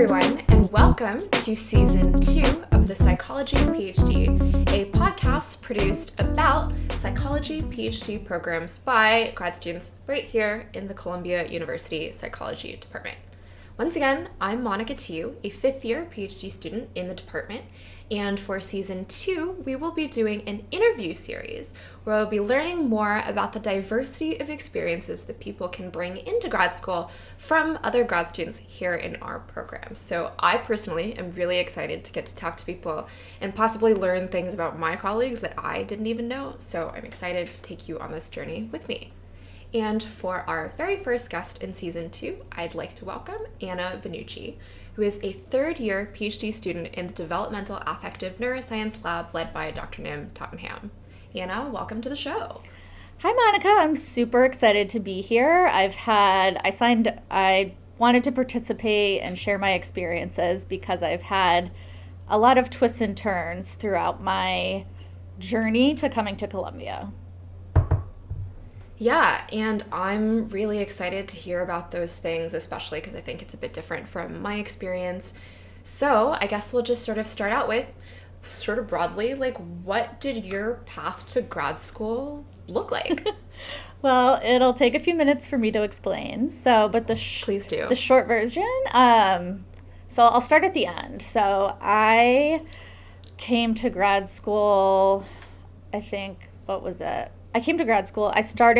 everyone, and welcome to Season 2 of the Psychology PhD, a podcast produced about psychology PhD programs by grad students right here in the Columbia University Psychology Department. Once again, I'm Thieu, a fifth-year PhD student in the department, and for Season 2, we will be doing an interview series where we'll be learning more about the diversity of experiences that people can bring into grad school from other grad students here in our program. So I personally am really excited to get to talk to people and possibly learn things about my colleagues that I didn't even know. So I'm excited to take you on this journey with me. And for our very first guest in Season 2, I'd like to welcome Anna Vannucci, who is a third-year PhD student in the Developmental Affective Neuroscience Lab led by Dr. Nim Tottenham. Anna, welcome to the show. Hi, Monica. I'm super excited to be here. I wanted to participate and share my experiences because I've had a lot of twists and turns throughout my journey to coming to Columbia. Yeah, and I'm really excited to hear about those things, especially because I think it's a bit different from my experience. So I guess we'll just sort of start out with, sort of broadly, like, what did your path to grad school look like? Well, it'll take a few minutes for me to explain. Please do. The short version. So I'll start at the end. So I came to grad school, I started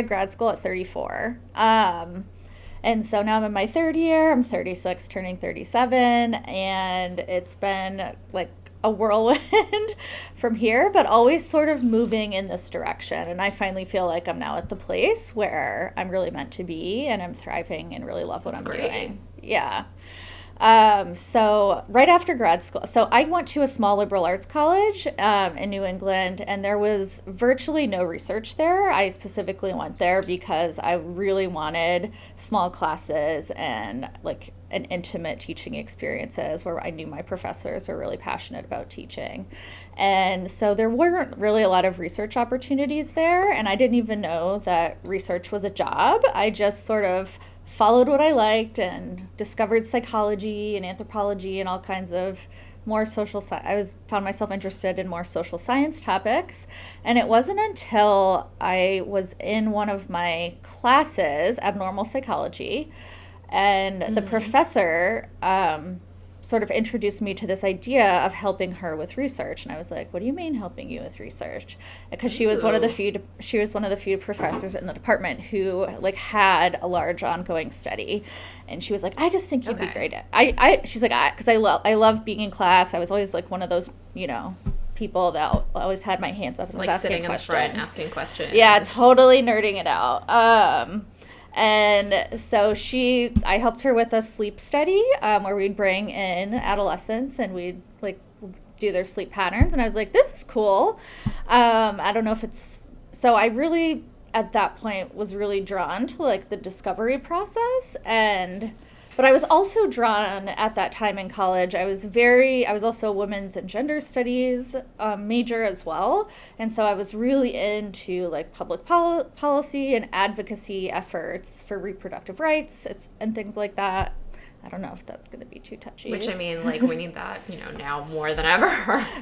grad school at 34. And so now I'm in my third year. I'm 36, turning 37. And it's been like a whirlwind from here, but always sort of moving in this direction. And I finally feel like I'm now at the place where I'm really meant to be and I'm thriving and really love what I'm doing. Yeah. So right after grad school, so I went to a small liberal arts college in New England, and there was virtually no research there. I specifically went there because I really wanted small classes and like an intimate teaching experiences where I knew my professors were really passionate about teaching. And so there weren't really a lot of research opportunities there, and I didn't even know that research was a job. I just sort of followed what I liked and discovered psychology and anthropology and all kinds of more social science. Found myself interested in more social science topics. And it wasn't until I was in one of my classes, abnormal psychology, and the professor sort of introduced me to this idea of helping her with research. And I was like, what do you mean helping you with research? Because she was one of the few professors in the department who like had a large ongoing study. And she was like, I just think you'd be great at she's like, because I love being in class. I was always like one of those, people that always had my hands up and like sitting in the front asking questions. Yeah, totally nerding it out. And so I helped her with a sleep study where we'd bring in adolescents and we'd like do their sleep patterns. And I was like, this is cool. I don't know if so I really, at that point, was really drawn to like the discovery process. But I was also drawn at that time in college. I was also a women's and gender studies major as well. And so I was really into like public policy and advocacy efforts for reproductive rights and things like that. I don't know if that's going to be too touchy. Which, I mean, like, we need that, now more than ever.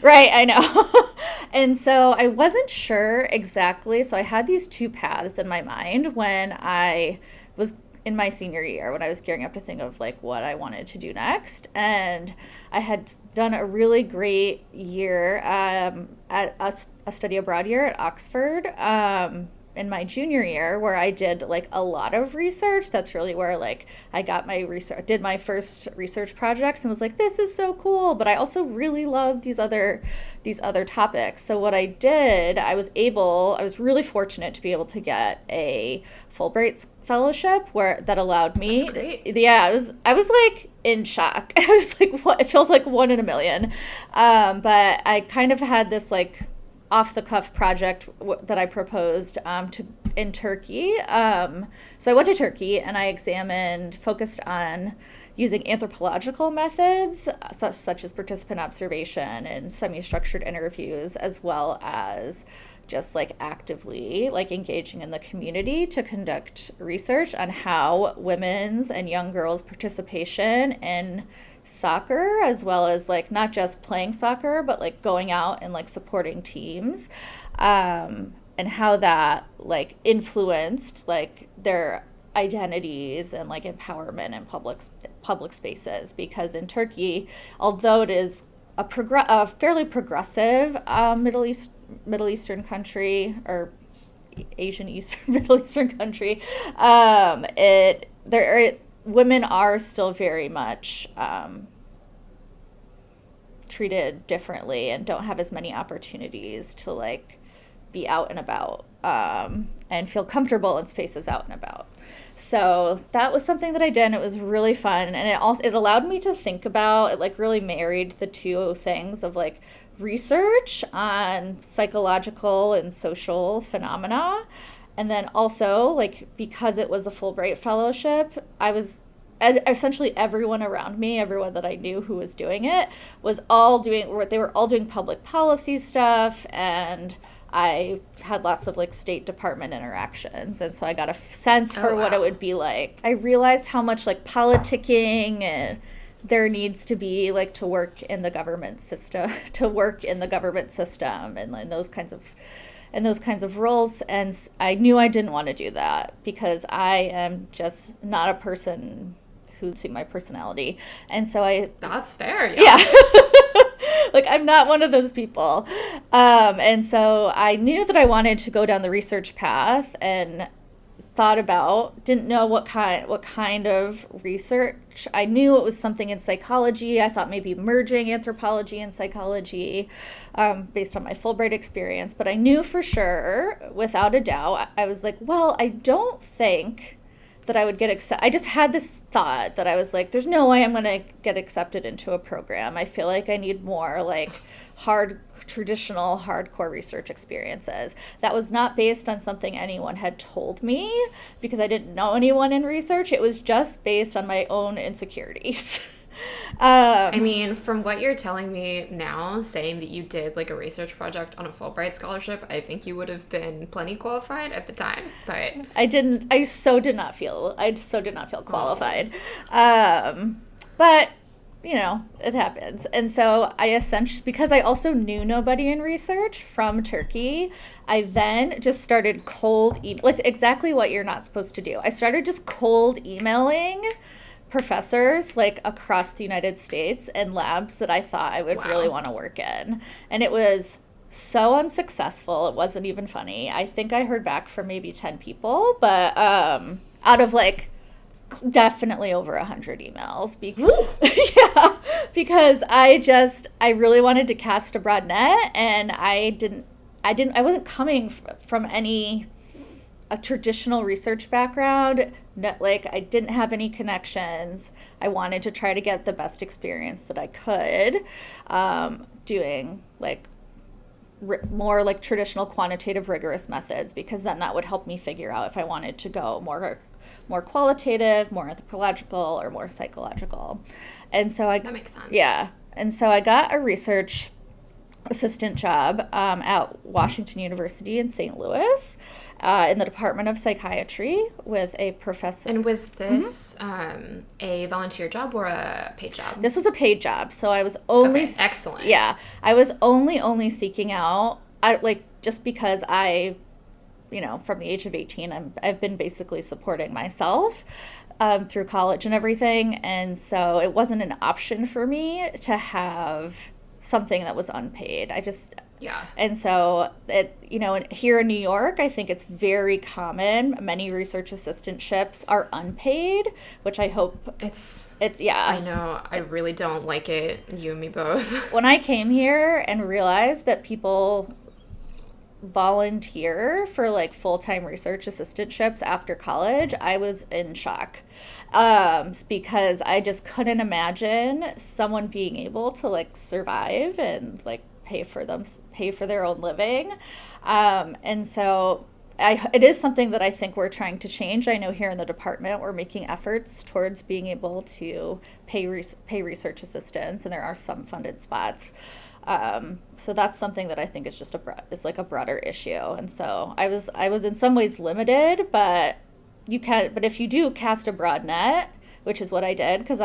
Right, I know. And so I wasn't sure exactly. So I had these two paths in my mind when I was in my senior year, when I was gearing up to think of like what I wanted to do next. And I had done a really great year at a study abroad year at Oxford in my junior year, where I did like a lot of research. That's really where like I got my research, did my first research projects and was like, this is so cool. But I also really love these other topics. So what I did, I was really fortunate to be able to get a Fulbright fellowship that allowed me. That's great. Yeah, I was like in shock. I was like, what? It feels like one in a million. But I kind of had this like off-the-cuff project that I proposed in Turkey. So I went to Turkey and I focused on using anthropological methods such as participant observation and semi-structured interviews, as well as just like actively like engaging in the community to conduct research on how women's and young girls' participation in soccer, as well as like not just playing soccer, but like going out and like supporting teams, and how that like influenced like their identities and like empowerment in public spaces. Because in Turkey, although it is a fairly progressive Middle Eastern country, or Asian Eastern Middle Eastern country, women are still very much treated differently and don't have as many opportunities to like be out and about, and feel comfortable in spaces out and about. So that was something that I did, and it was really fun. And it allowed me to think about, it like really married the two things of like research on psychological and social phenomena. And then also, like, because it was a Fulbright fellowship, essentially everyone around me, everyone that I knew who was doing it, they were all doing public policy stuff, and I had lots of like State Department interactions, and so I got a sense for what it would be like. I realized how much like politicking there needs to be like to work in the government system, and those kinds of roles. And I knew I didn't want to do that, because I am just not a person who's my personality. And so that's fair. Yeah. Like, I'm not one of those people. And so I knew that I wanted to go down the research path, and didn't know what kind of research. I knew it was something in psychology. I thought maybe merging anthropology and psychology, based on my Fulbright experience. But I knew for sure, without a doubt, I was like, well, I don't think that I would get accepted. I just had this thought that I was like, there's no way I'm going to get accepted into a program. I feel like I need more like traditional hardcore research experiences. That was not based on something anyone had told me, because I didn't know anyone in research. It was just based on my own insecurities. I mean, from what you're telling me now, saying that you did like a research project on a Fulbright scholarship, I think you would have been plenty qualified at the time, but I so did not feel qualified. But you know, it happens. And so because I also knew nobody in research from Turkey, I then just started like exactly what you're not supposed to do. I started just cold emailing professors like across the United States and labs that I thought I would really want to work in. And it was so unsuccessful. It wasn't even funny. I think I heard back from maybe 10 people, but out of like definitely over 100 emails, because I really wanted to cast a broad net, and I wasn't coming from a traditional research background. Like, I didn't have any connections. I wanted to try to get the best experience that I could, doing like more like traditional quantitative rigorous methods, because then that would help me figure out if I wanted to go more qualitative, more anthropological, or more psychological. And so that makes sense. Yeah. And so I got a research assistant job at Washington University in St. Louis, in the Department of Psychiatry, with a professor. And was this a volunteer job or a paid job? This was a paid job, so I was only... Okay, excellent. Yeah, I was only seeking out, just because from the age of 18, I've been basically supporting myself through college and everything, and so it wasn't an option for me to have something that was unpaid. And so here in New York, I think it's very common. Many research assistantships are unpaid, which I hope I know. I really don't like it. You and me both. When I came here and realized that people volunteer for like full-time research assistantships after college, I was in shock, because I just couldn't imagine someone being able to like survive and like pay for their own living, and so it is something that I think we're trying to change. I know here in the department we're making efforts towards being able to pay research assistants, and there are some funded spots. So that's something that I think is just a broader issue. And so I was in some ways limited, but if you do cast a broad net, which is what I did, because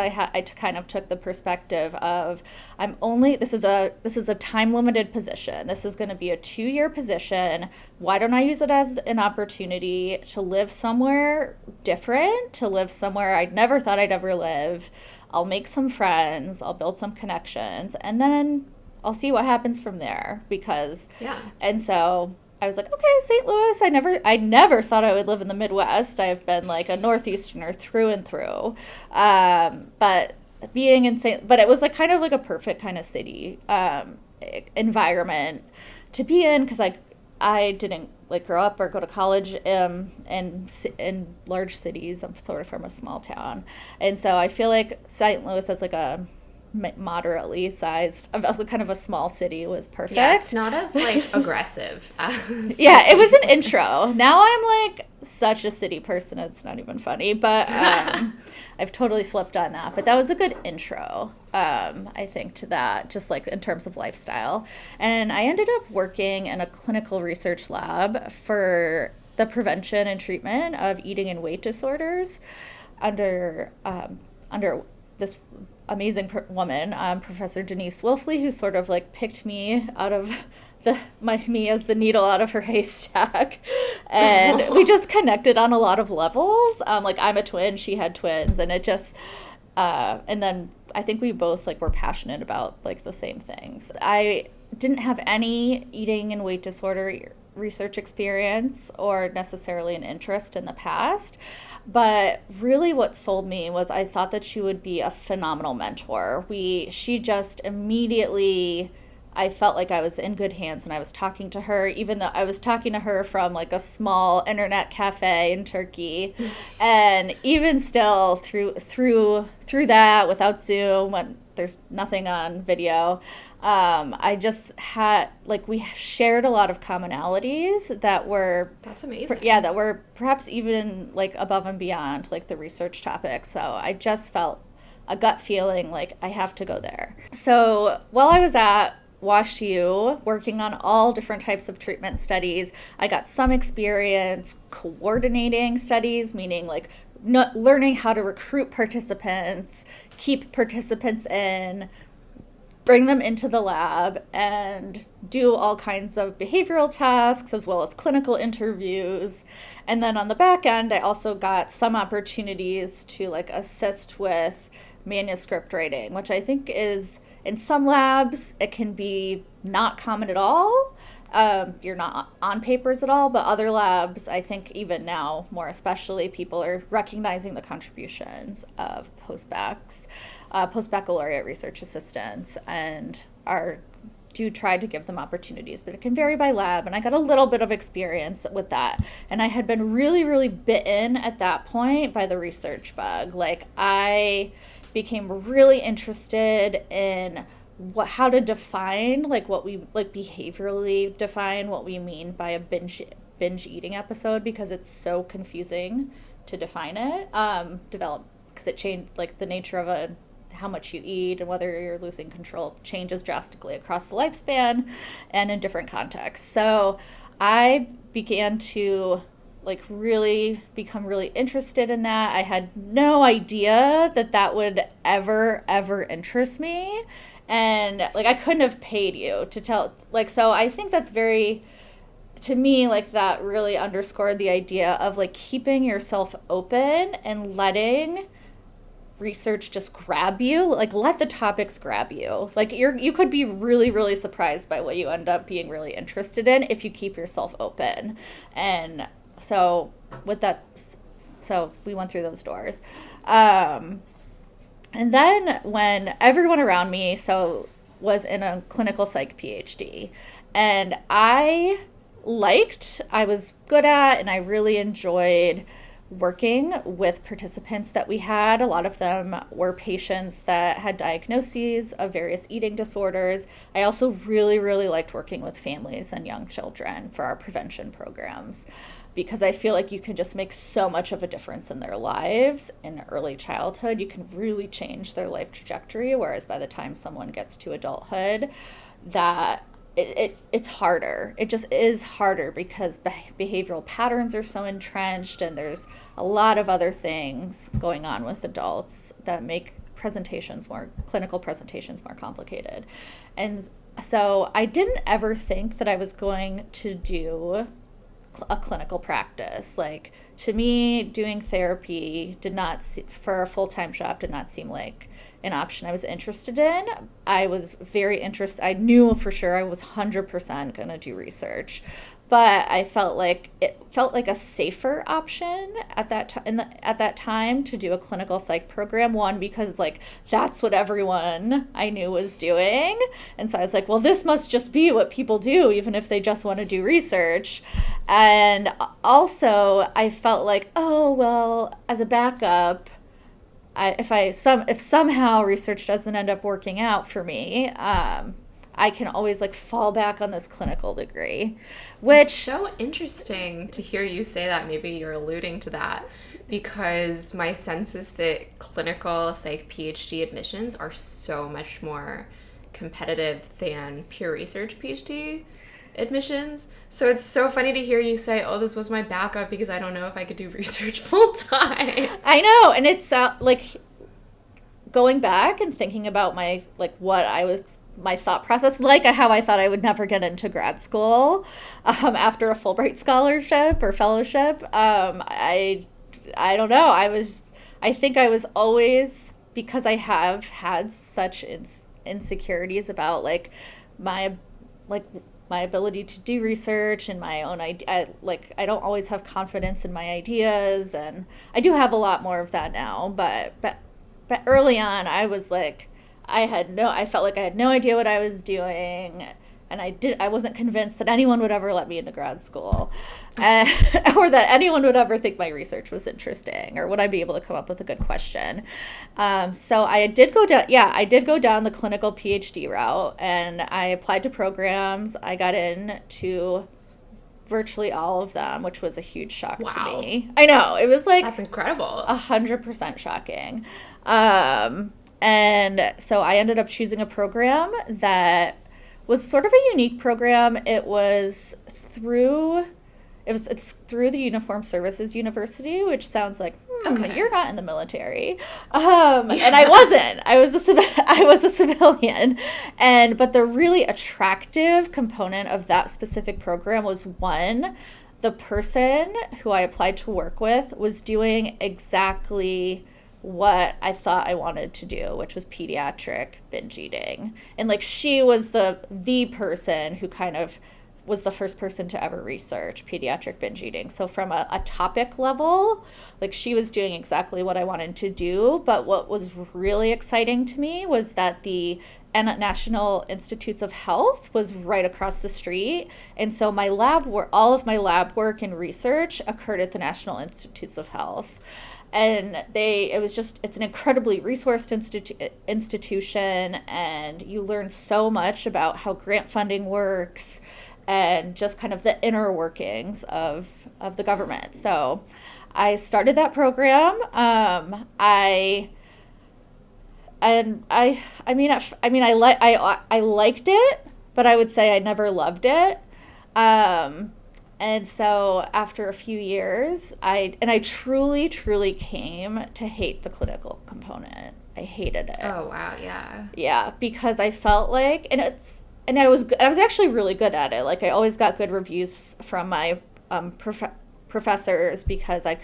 kind of took the perspective of this is a time limited position. This is going to be a 2-year position. Why don't I use it as an opportunity to live somewhere different, to live somewhere I'd never thought I'd ever live? I'll make some friends, I'll build some connections, and then I'll see what happens from there. And so I was like, okay, St. Louis. I never thought I would live in the Midwest. I've been like a Northeasterner through and through. But it was like kind of like a perfect kind of city environment to be in, because I didn't like grow up or go to college in large cities. I'm sort of from a small town, and so I feel like St. Louis as like a moderately sized, kind of a small city was perfect. Yeah, it's not as like aggressive as yeah, it was an intro. Now I'm like such a city person, it's not even funny, but I've totally flipped on that. But that was a good intro, I think, to that, just like in terms of lifestyle. And I ended up working in a clinical research lab for the prevention and treatment of eating and weight disorders under this amazing woman, Professor Denise Wilfley, who sort of like picked me out of me as the needle out of her haystack, and we just connected on a lot of levels. Like, I'm a twin, she had twins, and it just and then I think we both like were passionate about like the same things. I didn't have any eating and weight disorder research experience or necessarily an interest in the past. But really what sold me was I thought that she would be a phenomenal mentor. She just immediately, I felt like I was in good hands when I was talking to her, even though I was talking to her from like a small internet cafe in Turkey. And even still through that, without Zoom, when there's nothing on video, I just had, like, we shared a lot of commonalities that were... That's amazing. That were perhaps even, like, above and beyond, like, the research topic. So I just felt a gut feeling like I have to go there. So while I was at WashU working on all different types of treatment studies, I got some experience coordinating studies, meaning, like, learning how to recruit participants, keep participants in, bring them into the lab, and do all kinds of behavioral tasks as well as clinical interviews. And then on the back end, I also got some opportunities to like assist with manuscript writing, which I think is, in some labs, it can be not common at all. You're not on papers at all, but other labs, I think even now, more especially, people are recognizing the contributions of postbaccalaureate research assistants, and do try to give them opportunities, but it can vary by lab. And I got a little bit of experience with that. And I had been really, really bitten at that point by the research bug. Like, I became really interested in how to define, like, what we, like, behaviorally define what we mean by a binge eating episode, because it's so confusing to define it, because it changed, like, the nature of how much you eat and whether you're losing control changes drastically across the lifespan and in different contexts. So I began to like really become really interested in that. I had no idea that would ever interest me. And like, I couldn't have paid you to tell, like, so I think that's very, to me, like, that really underscored the idea of like keeping yourself open and letting research just grab you, like let the topics grab you. Like you could be really, really surprised by what you end up being really interested in if you keep yourself open. And so with that, so we went through those doors. And then when everyone around me was in a clinical psych PhD, and I was good at, and I really enjoyed working with participants that we had. A lot of them were patients that had diagnoses of various eating disorders. I also really, really liked working with families and young children for our prevention programs, because I feel like you can just make so much of a difference in their lives in early childhood. You can really change their life trajectory, whereas by the time someone gets to adulthood, that it's harder. It just is harder because behavioral patterns are so entrenched, and there's a lot of other things going on with adults that make clinical presentations more complicated. And so I didn't ever think that I was going to do a clinical practice. Like, to me, doing therapy for a full-time job did not seem like an option I was interested in. I was very interested. I knew for sure I was 100% going to do research, but it felt like a safer option at that time to do a clinical psych program. One, because like that's what everyone I knew was doing, and so I was like, well, this must just be what people do, even if they just want to do research. And also, I felt like, oh well, as a backup, if somehow research doesn't end up working out for me, I can always like fall back on this clinical degree, which it's so interesting to hear you say that. Maybe you're alluding to that, because my sense is that clinical psych PhD admissions are so much more competitive than pure research PhD admissions. So it's so funny to hear you say, oh, this was my backup because I don't know if I could do research full time. I know. And it's like going back and thinking about my thought process, like how I thought I would never get into grad school after a Fulbright scholarship or fellowship. I don't know. I think I was always, because I have had such insecurities about like my ability to do research and my own idea. I don't always have confidence in my ideas, and I do have a lot more of that now. But early on, I was like, I felt like I had no idea what I was doing, and I wasn't convinced that anyone would ever let me into grad school, or that anyone would ever think my research was interesting, or would I be able to come up with a good question. So I did go down the clinical PhD route, and I applied to programs. I got into virtually all of them, which was a huge shock to me. I know, it was like, that's incredible, 100% shocking. And so I ended up choosing a program that was sort of a unique program. It's through the Uniformed Services University, which sounds like, you're not in the military. And I wasn't. I was a civilian. But the really attractive component of that specific program was, one, the person who I applied to work with was doing exactly what I thought I wanted to do, which was pediatric binge eating. And like, she was the person who kind of was the first person to ever research pediatric binge eating. So from a topic level, like, she was doing exactly what I wanted to do. But what was really exciting to me was that the National Institutes of Health was right across the street. And so all of my lab work and research occurred at the National Institutes of Health. And it's an incredibly resourced institution, and you learn so much about how grant funding works and just kind of the inner workings of the government. So I started that program. I liked it, but I would say I never loved it. And so after a few years, I truly, truly came to hate the clinical component. I hated it. Oh, wow, yeah. Yeah, because I felt like, I was actually really good at it. Like, I always got good reviews from my professors, because I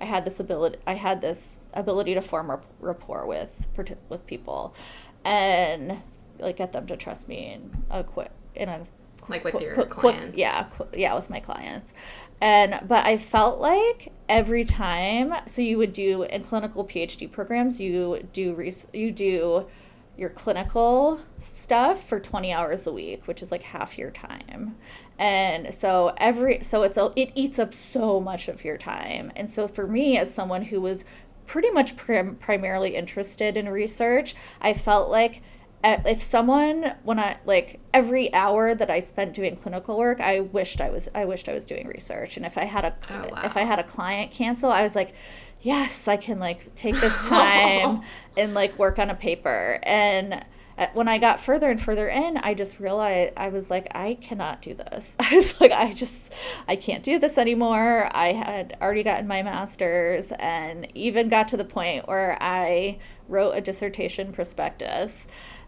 had this ability to form rapport with people, and like get them to trust me with your clients. With my clients. But I felt like every time, so you would do, in clinical PhD programs, you do your clinical stuff for 20 hours a week, which is like half your time. And so it eats up so much of your time. And so for me, as someone who was pretty much primarily interested in research, I felt like every hour that I spent doing clinical work, I wished I was doing research. And if I had a client cancel, I was like, yes, I can like take this time and like work on a paper. And when I got further and further in, I just realized, I was like, I cannot do this. I was like, I can't do this anymore. I had already gotten my master's and even got to the point where I wrote a dissertation prospectus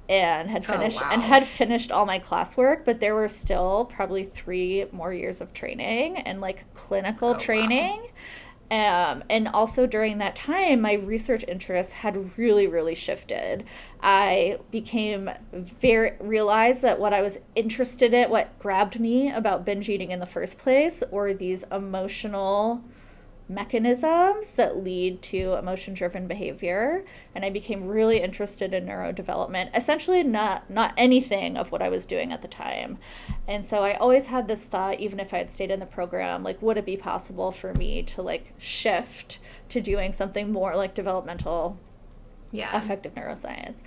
and had finished all my classwork, but there were still probably 3 more years of training and like clinical training. And also during that time, my research interests had really, really shifted. I realized that what I was interested in, what grabbed me about binge eating in the first place, were these emotional mechanisms that lead to emotion-driven behavior. And I became really interested in neurodevelopment, essentially not anything of what I was doing at the time. And so I always had this thought, even if I had stayed in the program, like, would it be possible for me to like shift to doing something more like developmental affective neuroscience?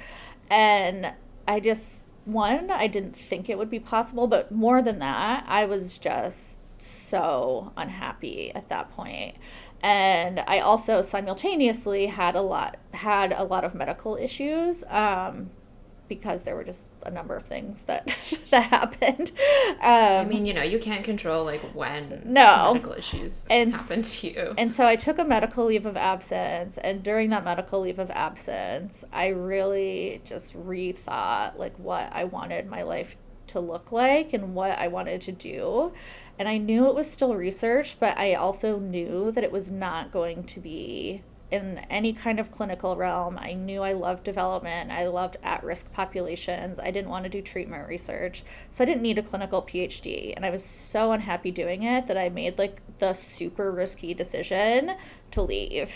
And I didn't think it would be possible, but more than that, I was just so unhappy at that point. And I also simultaneously had a lot of medical issues, because there were just a number of things that happened. I mean, you can't control like when medical issues happen to you. And so I took a medical leave of absence, and during that medical leave of absence, I really just rethought like what I wanted my life to look like and what I wanted to do. And I knew it was still research, but I also knew that it was not going to be in any kind of clinical realm. I knew I loved development. I loved at-risk populations. I didn't want to do treatment research. So I didn't need a clinical PhD. And I was so unhappy doing it that I made like the super risky decision to leave.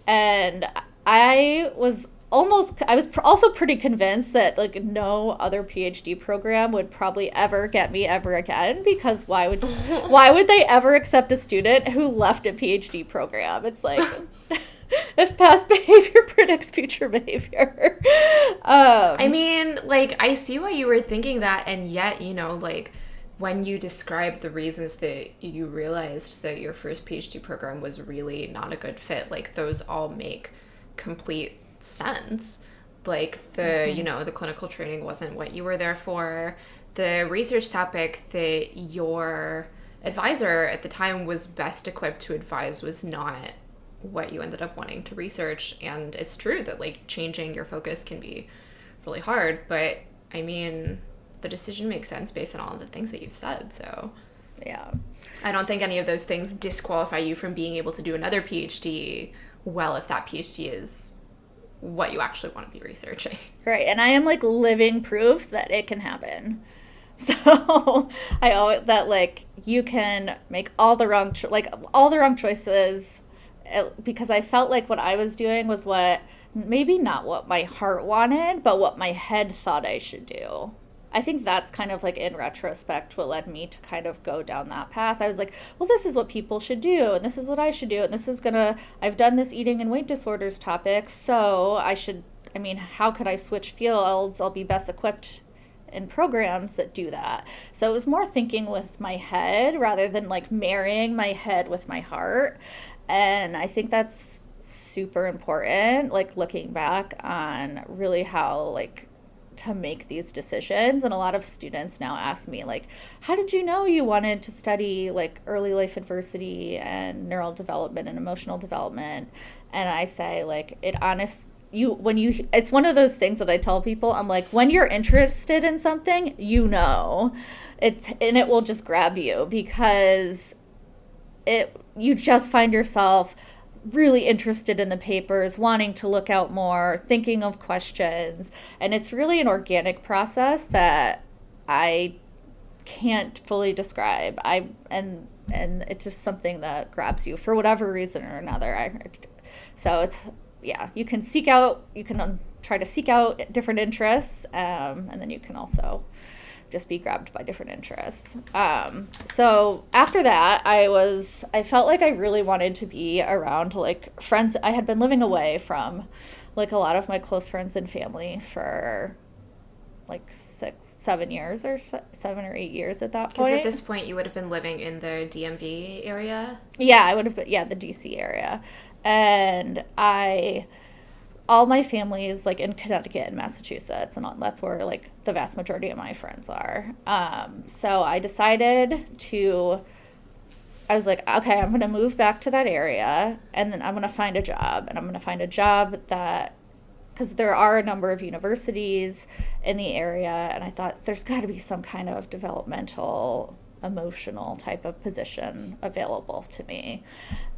And I was also pretty convinced that like no other PhD program would probably ever get me ever again, because why would they ever accept a student who left a PhD program? It's like if past behavior predicts future behavior. I mean, like, I see why you were thinking that, and yet, like, when you described the reasons that you realized that your first PhD program was really not a good fit, like, those all make complete sense. Like, the clinical training wasn't what you were there for. The research topic that your advisor at the time was best equipped to advise was not what you ended up wanting to research. And it's true that like changing your focus can be really hard, but I mean, the decision makes sense based on all of the things that you've said. So yeah, I don't think any of those things disqualify you from being able to do another PhD well, if that PhD is what you actually want to be researching. Right. And I am like living proof that it can happen. So I always, that like you can make all the wrong choices, because I felt like what I was doing was maybe not what my heart wanted, but what my head thought I should do. I think that's kind of like in retrospect what led me to kind of go down that path. I was like, well, this is what people should do, and this is what I should do, and I've done this eating and weight disorders topic, so how could I switch fields? I'll be best equipped in programs that do that. So it was more thinking with my head rather than like marrying my head with my heart. And I think that's super important, like looking back on really how like to make these decisions. And a lot of students now ask me like, how did you know you wanted to study like early life adversity and neural development and emotional development? And I say like, it's one of those things that I tell people, I'm like, when you're interested in something, it will just grab you, because you just find yourself really interested in the papers, wanting to look out more, thinking of questions, and it's really an organic process that I can't fully describe. And it's just something that grabs you for whatever reason or another. So it's, yeah, you can try to seek out different interests, and then you can also just be grabbed by different interests. So after that, I felt like I really wanted to be around like friends. I had been living away from like a lot of my close friends and family for like 7 years or 7 or 8 years at that point. Because at this point you would have been living in the DMV area? Yeah, I would have been, the DC area. And I all my family is like in Connecticut and Massachusetts, and that's where like the vast majority of my friends are. So I decided I was like, okay, I'm going to move back to that area, and then I'm going to find a job. And I'm going to find a job that, because there are a number of universities in the area, and I thought there's got to be some kind of developmental, emotional type of position available to me.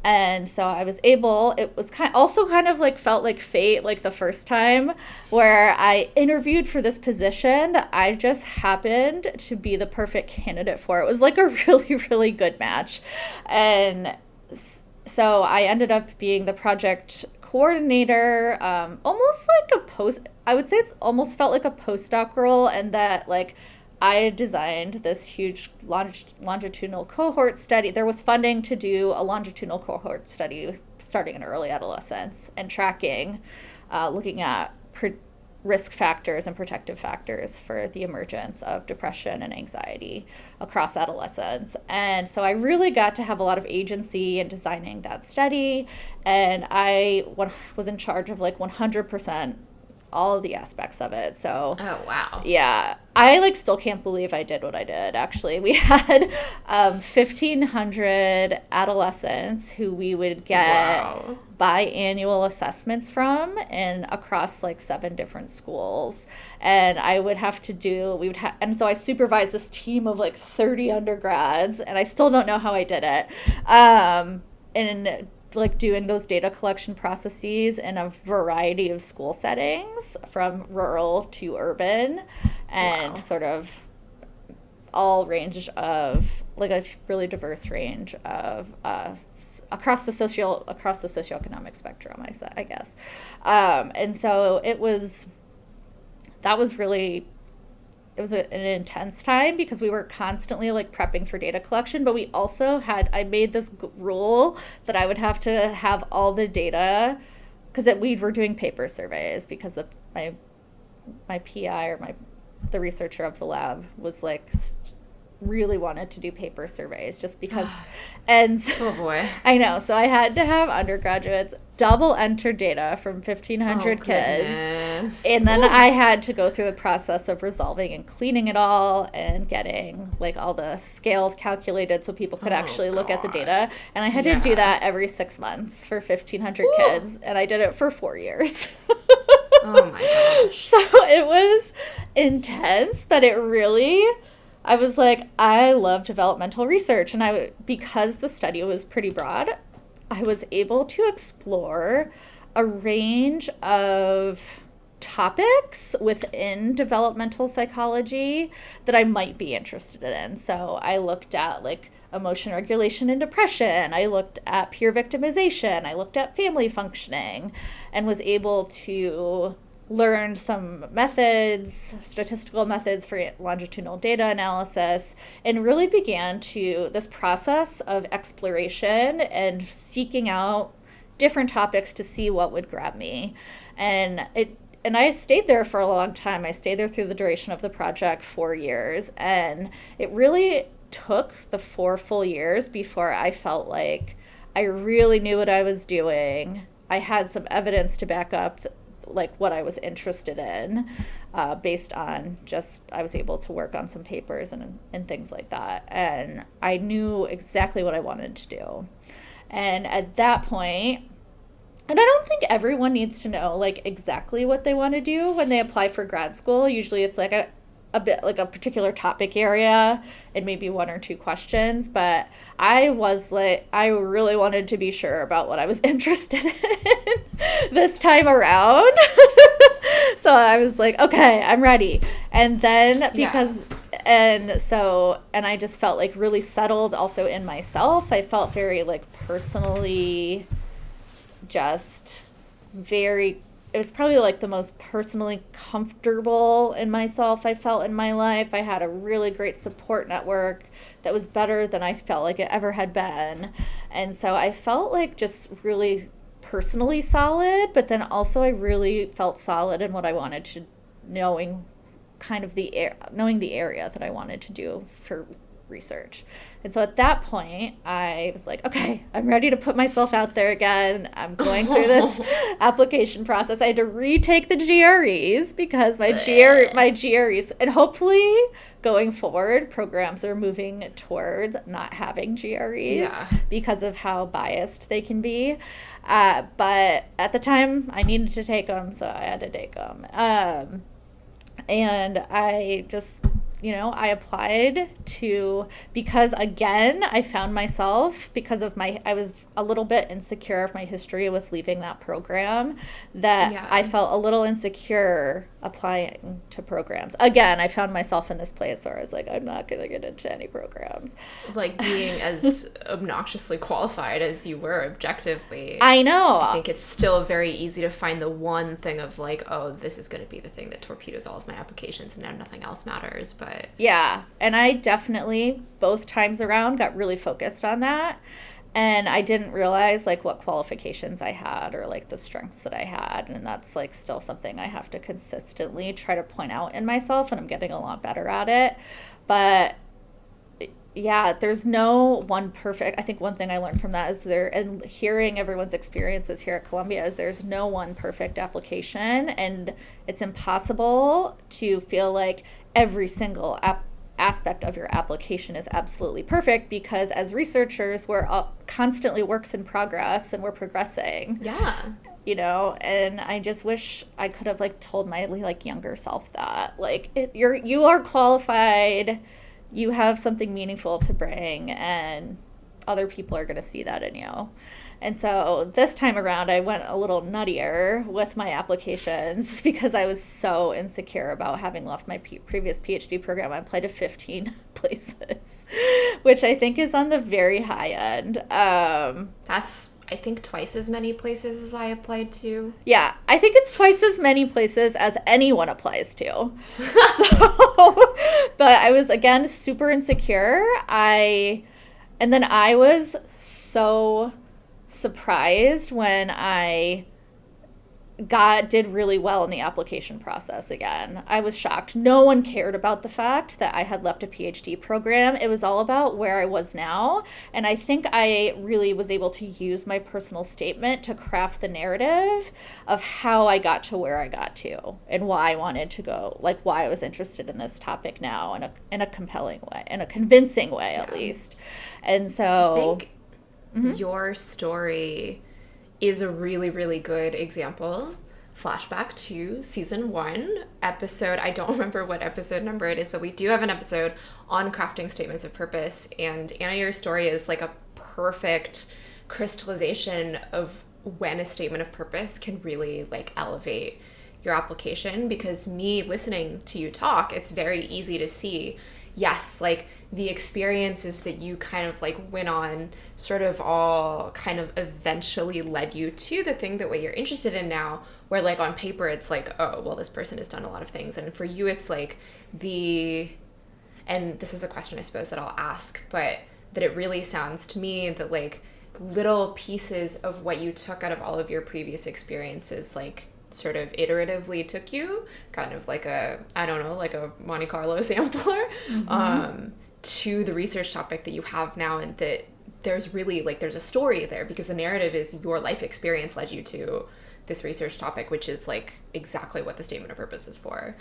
And so I was able, it was kind of like felt like fate, like the first time where I interviewed for this position that I just happened to be the perfect candidate for. It was like a really, really good match. And so I ended up being the project coordinator, almost like I would say it's almost felt like a postdoc role, and that like I designed this huge longitudinal cohort study. There was funding to do a longitudinal cohort study starting in early adolescence and tracking, looking at risk factors and protective factors for the emergence of depression and anxiety across adolescence. And so I really got to have a lot of agency in designing that study. And I was in charge of like 100% all of the aspects of it. So oh wow, yeah, I like still can't believe I did what I did. Actually, we had 1,500 adolescents who we would get biannual assessments from, and across like 7 different schools. And I would have to and so I supervised this team of like 30 undergrads, and I still don't know how I did it. And like doing those data collection processes in a variety of school settings, from rural to urban, and sort of all range of like a really diverse range of across the socioeconomic spectrum, I guess. And so it was an intense time because we were constantly like prepping for data collection, but we also I made this rule that I would have to have all the data, because we were doing paper surveys, because my PI or the researcher of the lab was like really wanted to do paper surveys just because. And oh boy, I know, so I had to have undergraduates double enter data from 1,500 kids, and then I had to go through the process of resolving and cleaning it all and getting like all the scales calculated so people could actually look at the data. And I had to do that every 6 months for 1,500 kids, and I did it for 4 years. Oh my gosh. So it was intense, but I was like, I love developmental research, and because the study was pretty broad, I was able to explore a range of topics within developmental psychology that I might be interested in. So I looked at like emotion regulation and depression. I looked at peer victimization. I looked at family functioning, and was able to learn some methods, statistical methods for longitudinal data analysis, and really began this process of exploration and seeking out different topics to see what would grab me. And I stayed there for a long time. I stayed there through the duration of the project, 4 years, and it really took the 4 full years before I felt like I really knew what I was doing. I had some evidence to back up like what I was interested in, based on I was able to work on some papers and things like that. And I knew exactly what I wanted to do. And at that point, and I don't think everyone needs to know like exactly what they want to do when they apply for grad school. Usually it's like a bit like a particular topic area and maybe 1 or 2 questions, but I really wanted to be sure about what I was interested in this time around. So I was like, okay, I'm ready. And then and I just felt like really settled also in myself. I felt very like personally it was probably like the most personally comfortable in myself I felt in my life. I had a really great support network that was better than I felt like it ever had been. And so I felt like just really personally solid, but then also I really felt solid in what I wanted to, knowing the area that I wanted to do for research. And so at that point, I was like, okay, I'm ready to put myself out there again. I'm going through this application process. I had to retake the GREs because my GREs, and hopefully going forward, programs are moving towards not having GREs because of how biased they can be. But at the time, I needed to take them, so I had to take them. And I just, I applied because again, I found myself, because of I was a little bit insecure of my history with leaving that program, that I felt a little insecure applying to programs. Again, I found myself in this place where I was like, I'm not going to get into any programs. Like being as obnoxiously qualified as you were objectively. I know. I think it's still very easy to find the one thing of like, oh, this is going to be the thing that torpedoes all of my applications and now nothing else matters. But yeah, and I definitely both times around got really focused on that. And I didn't realize like what qualifications I had or like the strengths that I had. And that's like still something I have to consistently try to point out in myself, and I'm getting a lot better at it. But yeah, there's no one perfect. I think one thing I learned from that is and hearing everyone's experiences here at Columbia, is there's no one perfect application, and it's impossible to feel like every single aspect of your application is absolutely perfect, because as researchers, we're constantly works in progress and we're progressing. Yeah. And I just wish I could have like told my like younger self that like you are qualified, you have something meaningful to bring, and other people are going to see that in you. And so this time around, I went a little nuttier with my applications because I was so insecure about having left my previous PhD program. I applied to 15 places, which I think is on the very high end. That's, I think, twice as many places as I applied to. Yeah, I think it's twice as many places as anyone applies to. But I was, again, super insecure. And then I was so surprised when I did really well in the application process again. I was shocked. No one cared about the fact that I had left a PhD program. It was all about where I was now. And I think I really was able to use my personal statement to craft the narrative of how I got to where I got to and why I wanted to go, like why I was interested in this topic now in a compelling way, in a convincing way, at least. And so I think your story is a really, really good example. Flashback to season 1 episode. I don't remember what episode number it is, but we do have an episode on crafting statements of purpose. And Anna, your story is like a perfect crystallization of when a statement of purpose can really like elevate your application. Because me listening to you talk, it's very easy to see, yes, like the experiences that you kind of like went on sort of all kind of eventually led you to the thing that what you're interested in now, where like on paper it's like, oh, well, this person has done a lot of things. And for you, it's like and this is a question I suppose that I'll ask, but that it really sounds to me that like little pieces of what you took out of all of your previous experiences, like sort of iteratively took you kind of like a Monte Carlo sampler, to the research topic that you have now, and that there's really like there's a story there, because the narrative is your life experience led you to this research topic, which is like exactly what the statement of purpose is for.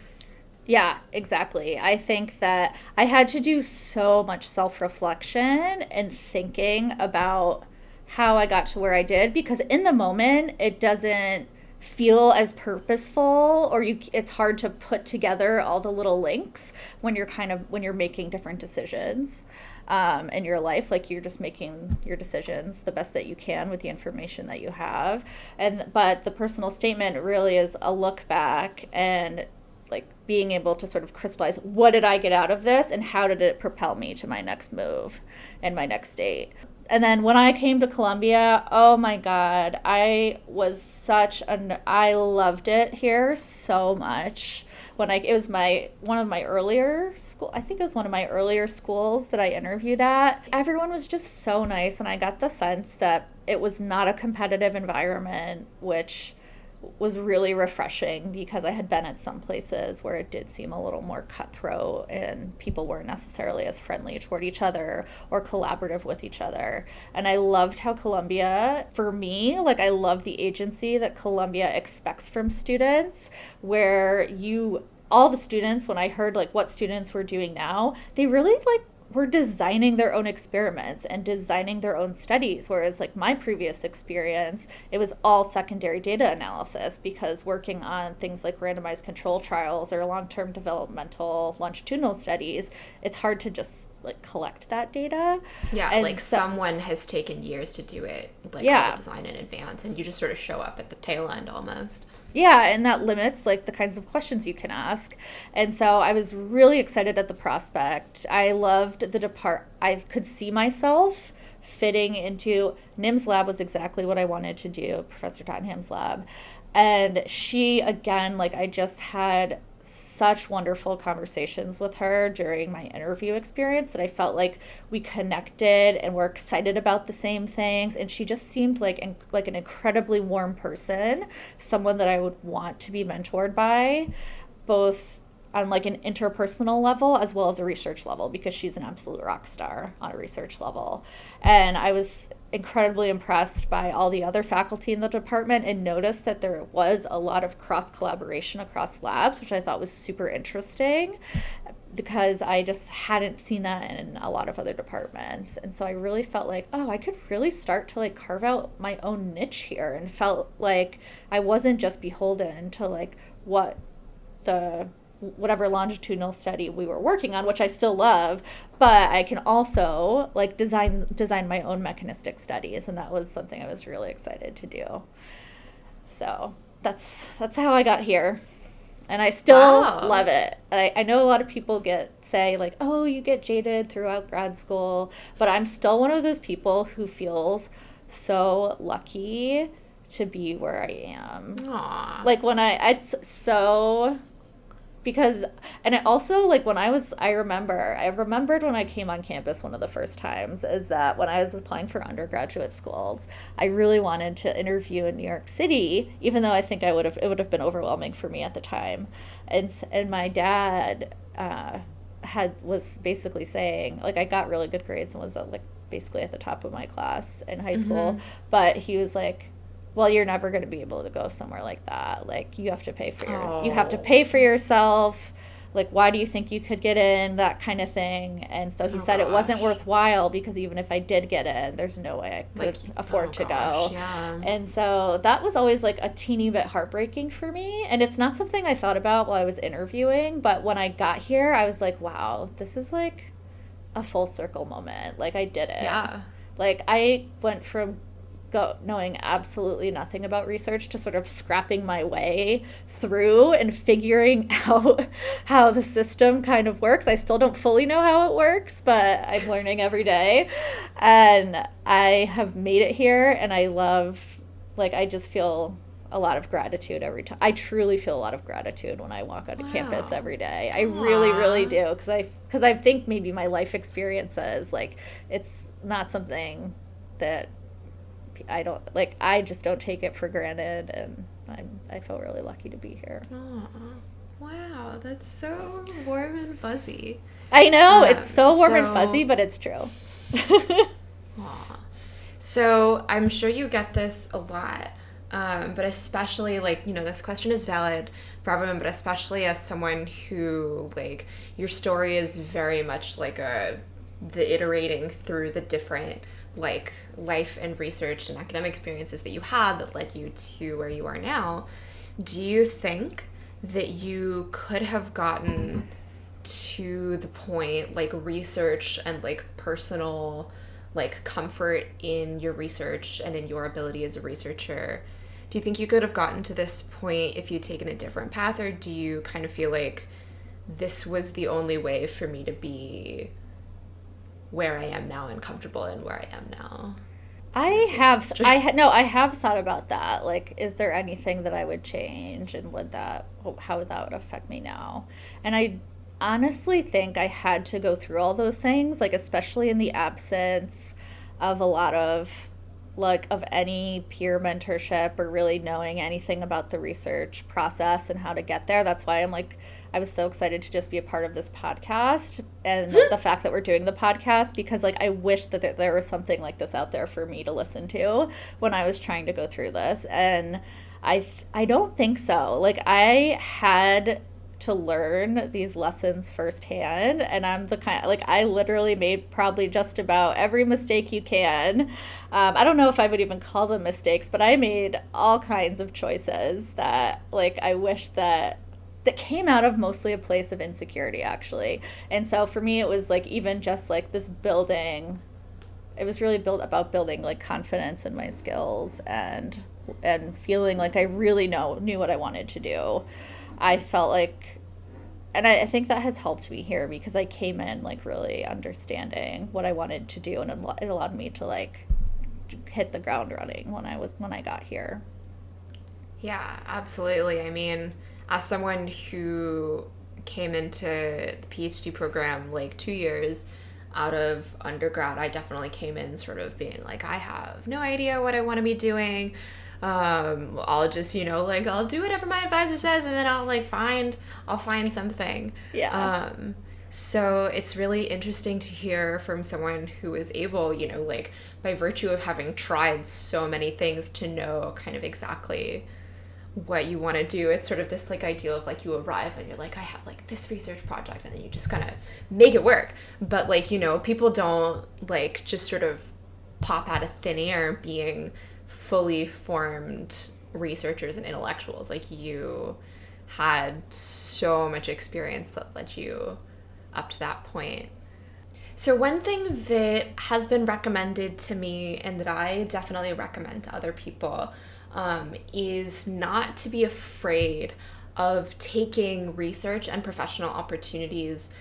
Yeah, exactly. I think that I had to do so much self-reflection and thinking about how I got to where I did, because in the moment it doesn't feel as purposeful, or it's hard to put together all the little links when you're making different decisions in your life. Like you're just making your decisions the best that you can with the information that you have. But the personal statement really is a look back and like being able to sort of crystallize, what did I get out of this and how did it propel me to my next move and my next date. And then when I came to Columbia, oh my God, I loved it here so much. It was one of my earlier schools that I interviewed at. Everyone was just so nice, and I got the sense that it was not a competitive environment, which was really refreshing because I had been at some places where it did seem a little more cutthroat and people weren't necessarily as friendly toward each other or collaborative with each other. And I loved how Columbia, for me, like I love the agency that Columbia expects from students, where all the students, when I heard like what students were doing now, they really like were designing their own experiments and designing their own studies, whereas like my previous experience, it was all secondary data analysis, because working on things like randomized control trials or long-term developmental longitudinal studies, it's hard to just like collect that data. Yeah, and like someone has taken years to do it, like all the design in advance, and you just sort of show up at the tail end almost. Yeah, and that limits like the kinds of questions you can ask. And so I was really excited at the prospect. I loved I could see myself fitting into Nim's lab. Was exactly what I wanted to do, Professor Tottenham's lab. And she, again, like I just had such wonderful conversations with her during my interview experience that I felt like we connected and were excited about the same things. And she just seemed like an incredibly warm person, someone that I would want to be mentored by, both on like an interpersonal level as well as a research level, because she's an absolute rock star on a research level. And I was incredibly impressed by all the other faculty in the department and noticed that there was a lot of cross collaboration across labs, which I thought was super interesting, because I just hadn't seen that in a lot of other departments. And so I really felt like, oh, I could really start to like carve out my own niche here, and felt like I wasn't just beholden to like whatever longitudinal study we were working on, which I still love, but I can also like design my own mechanistic studies, and that was something I was really excited to do. So that's how I got here, and I still love it. I know a lot of people say like, oh, you get jaded throughout grad school, but I'm still one of those people who feels so lucky to be where I am. Aww. Like when because, and I also, like, I remembered when I came on campus one of the first times, is that when I was applying for undergraduate schools, I really wanted to interview in New York City, even though I think it would have been overwhelming for me at the time. And my dad was basically saying, like, I got really good grades and was like basically at the top of my class in high school, but he was like, well, you're never going to be able to go somewhere like that. Like, you have to pay for yourself. Like, why do you think you could get in? That kind of thing. And so he said it wasn't worthwhile, because even if I did get in, there's no way I could afford to go. Yeah. And so that was always like a teeny bit heartbreaking for me. And it's not something I thought about while I was interviewing, but when I got here, I was like, wow, this is like a full circle moment. Like, I did it. Yeah. Like, I went from knowing absolutely nothing about research to sort of scrapping my way through and figuring out how the system kind of works. I still don't fully know how it works, but I'm learning every day. And I have made it here, and I love, like, I just feel a lot of gratitude every time. I truly feel a lot of gratitude when I walk onto campus every day. I really, really do, because I think maybe my life experiences, like, it's not something that I just don't take it for granted, and I feel really lucky to be here. Aww. Wow, that's so warm and fuzzy. I know, it's so warm and fuzzy, but it's true. Aww. So I'm sure you get this a lot, but especially, like, you know, this question is valid for everyone, but especially as someone who, like, your story is very much like the iterating through the different, like, life and research and academic experiences that you had that led you to where you are now. Do you think that you could have gotten to the point, like, research and, like, personal, like, comfort in your research and in your ability as a researcher? Do you think you could have gotten to this point if you'd taken a different path, or do you kind of feel like this was the only way for me to be where I am now and comfortable in where I am now? I have thought about that. Like, is there anything that I would change, and how that would affect me now? And I honestly think I had to go through all those things, like, especially in the absence of a lot of like of any peer mentorship or really knowing anything about the research process and how to get there. That's why I was so excited to just be a part of this podcast and the fact that we're doing the podcast, because like I wish that there was something like this out there for me to listen to when I was trying to go through this. And I don't think so. Like I had to learn these lessons firsthand, and I'm the kind like I literally made probably just about every mistake you can. I don't know if I would even call them mistakes, but I made all kinds of choices that like I wish that came out of mostly a place of insecurity, actually. And so for me, it was like even just like this building, it was really about building like confidence in my skills and feeling like I really knew what I wanted to do. I felt like, and I think that has helped me here because I came in like really understanding what I wanted to do, and it allowed me to like hit the ground running when I got here. Yeah, absolutely. I mean, as someone who came into the PhD program like 2 years out of undergrad, I definitely came in sort of being like, I have no idea what I want to be doing. I'll just, like I'll do whatever my advisor says, and then I'll find something. Yeah. So it's really interesting to hear from someone who is able, like by virtue of having tried so many things, to know kind of exactly what you want to do. It's sort of this like ideal of like you arrive and you're like, I have like this research project, and then you just kind of make it work. But like, people don't like just sort of pop out of thin air being fully formed researchers and intellectuals. Like you had so much experience that led you up to that point. So one thing that has been recommended to me and that I definitely recommend to other people is not to be afraid of taking research and professional opportunities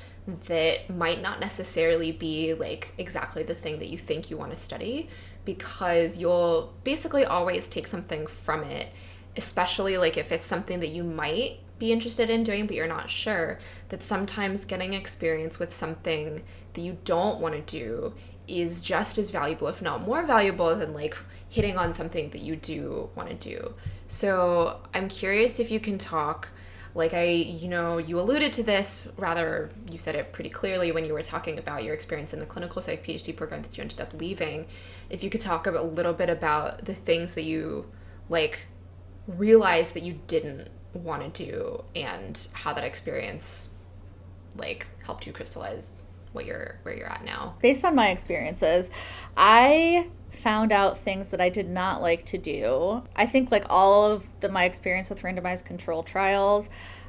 that might not necessarily be like exactly the thing that you think you want to study, because you'll basically always take something from it, especially like if it's something that you might be interested in doing but you're not sure. That sometimes getting experience with something that you don't want to do is just as valuable, if not more valuable, than like hitting on something that you do want to do. So I'm curious if you can talk, like you alluded to this, rather you said it pretty clearly when you were talking about your experience in the clinical psych PhD program that you ended up leaving. If you could talk a little bit about the things that you like realized that you didn't want to do, and how that experience like helped you crystallize where you're at now. Based on my experiences, I found out things that I did not like to do. I think like all of my experience with randomized control trials,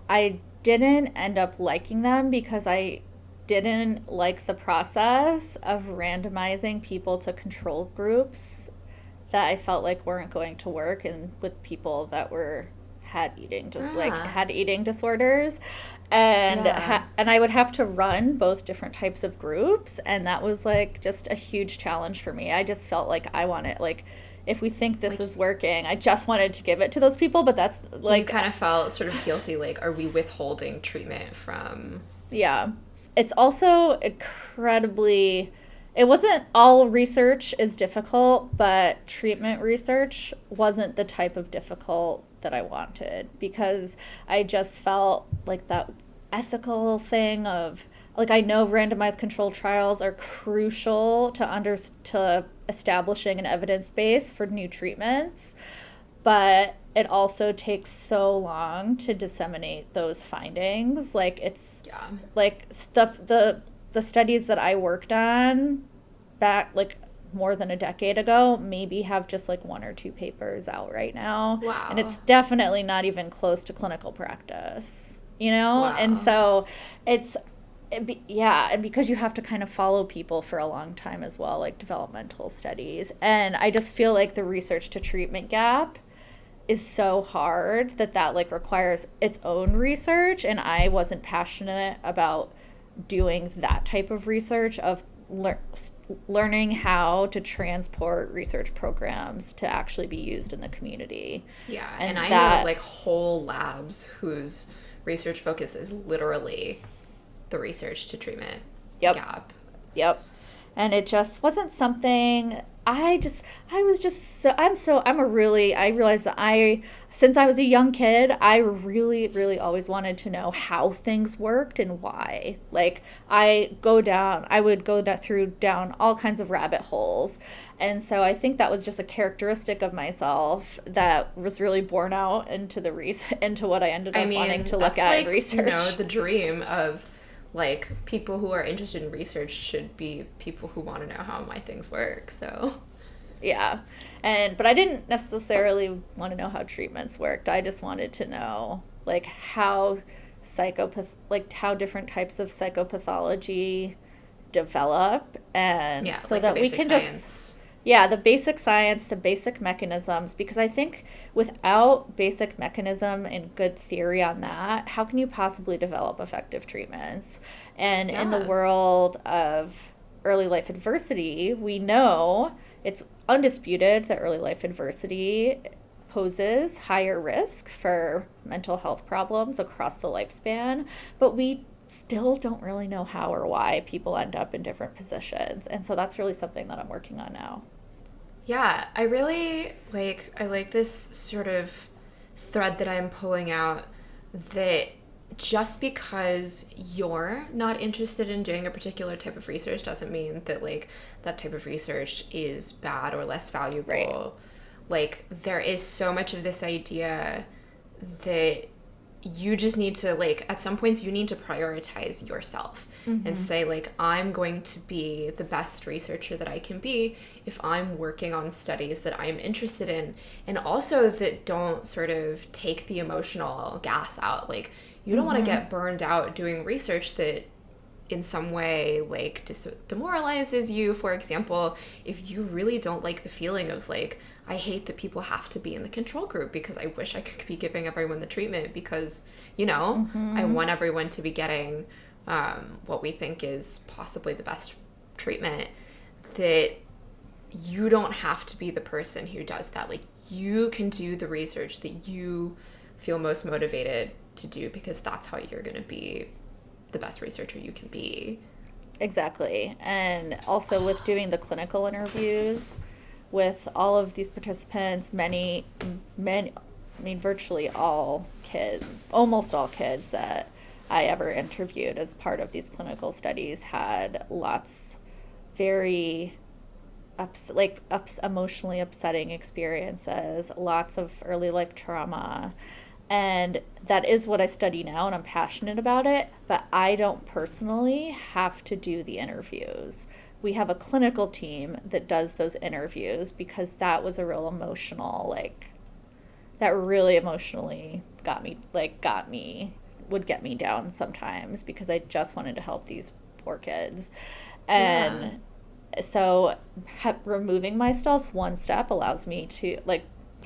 I didn't end up liking them because I didn't like the process of randomizing people to control groups that I felt like weren't going to work, and with people that had eating disorders. And and I would have to run both different types of groups, and that was like just a huge challenge for me. I just felt like I wanted, like, if we think this is working, I just wanted to give it to those people, but that's like... You kind of felt sort of guilty, like, are we withholding treatment from... Yeah. It's also incredibly... It wasn't all research is difficult, but treatment research wasn't the type of difficult that I wanted, because I just felt like that ethical thing of, like, I know randomized controlled trials are crucial to establishing an evidence base for new treatments, but it also takes so long to disseminate those findings. Like, it's like stuff, the studies that I worked on back like more than a decade ago maybe have just like 1 or 2 papers out right now. Wow. And it's definitely not even close to clinical practice, Wow. And so and because you have to kind of follow people for a long time as well, like developmental studies. And I just feel like the research to treatment gap is so hard that like requires its own research, and I wasn't passionate about doing that type of research of learning how to transport research programs to actually be used in the community. Yeah, and I know like whole labs whose research focus is literally the research to treatment gap. Yep. And it just wasn't something I realized that since I was a young kid, I really, really always wanted to know how things worked and why. Like, I would go down all kinds of rabbit holes. And so I think that was just a characteristic of myself that was really borne out into what I ended up wanting to look at in research. You know, the dream of like people who are interested in research should be people who want to know how my things work. So yeah. But I didn't necessarily want to know how treatments worked. I just wanted to know like how different types of psychopathology develop, and so like that we can the basic science, the basic mechanisms, because I think without basic mechanism and good theory on that, how can you possibly develop effective treatments? And in the world of early life adversity, we know it's undisputed that early life adversity poses higher risk for mental health problems across the lifespan, but we still don't really know how or why people end up in different positions. And so that's really something that I'm working on now. Yeah, I really I like this sort of thread that I'm pulling out, that just because you're not interested in doing a particular type of research doesn't mean that like that type of research is bad or less valuable. Right. Like, there is so much of this idea that you just need to, like, at some points you need to prioritize yourself and say, like, I'm going to be the best researcher that I can be if I'm working on studies that I'm interested in, and also that don't sort of take the emotional gas out. Like, you don't want to get burned out doing research that in some way, like, demoralizes you. For example, if you really don't like the feeling of, like, I hate that people have to be in the control group because I wish I could be giving everyone the treatment because, you know, I want everyone to be getting what we think is possibly the best treatment, that you don't have to be the person who does that. Like, you can do the research that you feel most motivated to do, because that's how you're going to be the best researcher you can be. Exactly. And also with doing the clinical interviews with all of these participants, virtually all kids, almost all kids that I ever interviewed as part of these clinical studies had lots very emotionally upsetting experiences, lots of early life trauma. And that is what I study now, and I'm passionate about it, but I don't personally have to do the interviews. We have a clinical team that does those interviews, because that was a real emotional, that really emotionally would get me down sometimes, because I just wanted to help these poor kids. And so removing myself one step allows me to,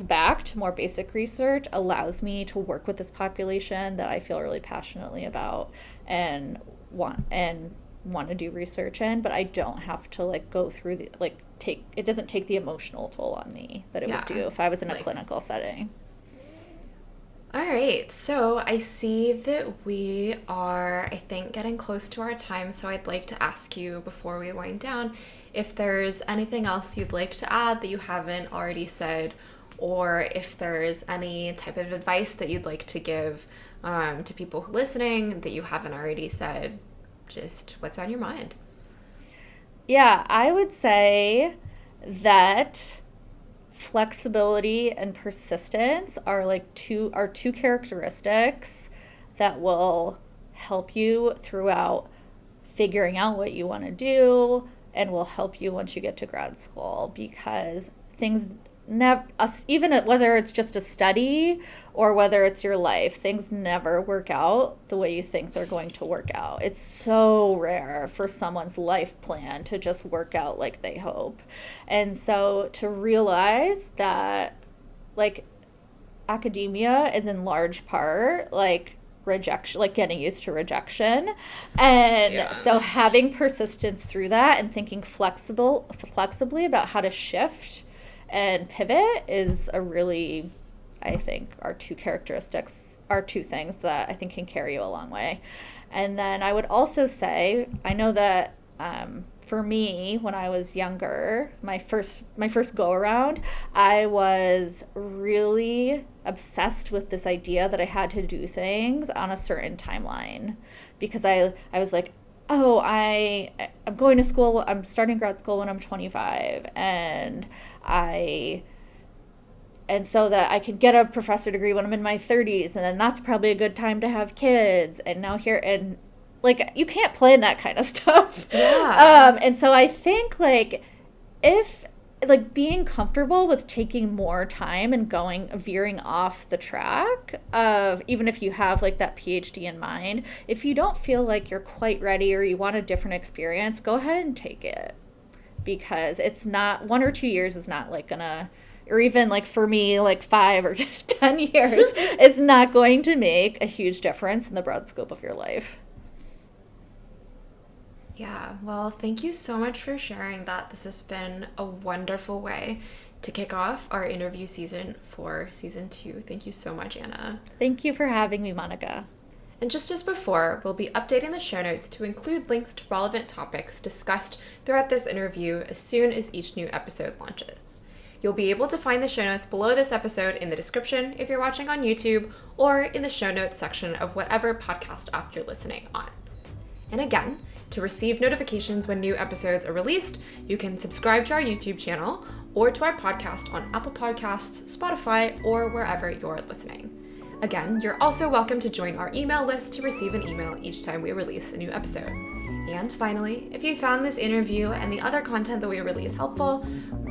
back to more basic research, allows me to work with this population that I feel really passionately about and want to do research in, but I don't have to go through it doesn't take the emotional toll on me that it would do if I was in a clinical setting. All right, so I see that we are, I think, getting close to our time, so I'd like to ask you before we wind down if there's anything else you'd like to add that you haven't already said, or if there's any type of advice that you'd like to give to people who are listening that you haven't already said. Just what's on your mind? Yeah, I would say that flexibility and persistence are two characteristics that will help you throughout figuring out what you want to do, and will help you once you get to grad school, because things even whether it's just a study or whether it's your life, things never work out the way you think they're going to work out. It's so rare for someone's life plan to just work out like they hope. And so to realize that academia is in large part rejection, getting used to rejection, and so having persistence through that and thinking flexibly about how to shift and pivot is I think, are two things that I think can carry you a long way. And then I would also say, I know that for me, when I was younger, my first go around, I was really obsessed with this idea that I had to do things on a certain timeline, because I was like, oh, I'm going to school, I'm starting grad school when I'm 25, and so that I can get a professor degree when I'm in my 30s, and then that's probably a good time to have kids. And now here, and like, you can't plan that kind of stuff. Yeah. And so I think, like, if, like, being comfortable with taking more time and veering off the track of, even if you have, like, that PhD in mind, if you don't feel like you're quite ready or you want a different experience, go ahead and take it. Because it's not, 1 or 2 years is not, like, gonna, or even, like, for me, like, 5 or 10 years is not going to make a huge difference in the broad scope of your life. Yeah, well, thank you so much for sharing that. This has been a wonderful way to kick off our interview season for season 2. Thank you so much, Anna. Thank you for having me, Monica. And just as before, we'll be updating the show notes to include links to relevant topics discussed throughout this interview as soon as each new episode launches. You'll be able to find the show notes below this episode in the description if you're watching on YouTube, or in the show notes section of whatever podcast app you're listening on. And again, to receive notifications when new episodes are released, you can subscribe to our YouTube channel or to our podcast on Apple Podcasts, Spotify, or wherever you're listening. Again, you're also welcome to join our email list to receive an email each time we release a new episode. And finally, if you found this interview and the other content that we release helpful,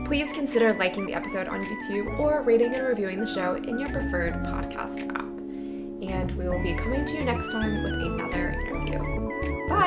please consider liking the episode on YouTube or rating and reviewing the show in your preferred podcast app. And we will be coming to you next time with another interview. Bye!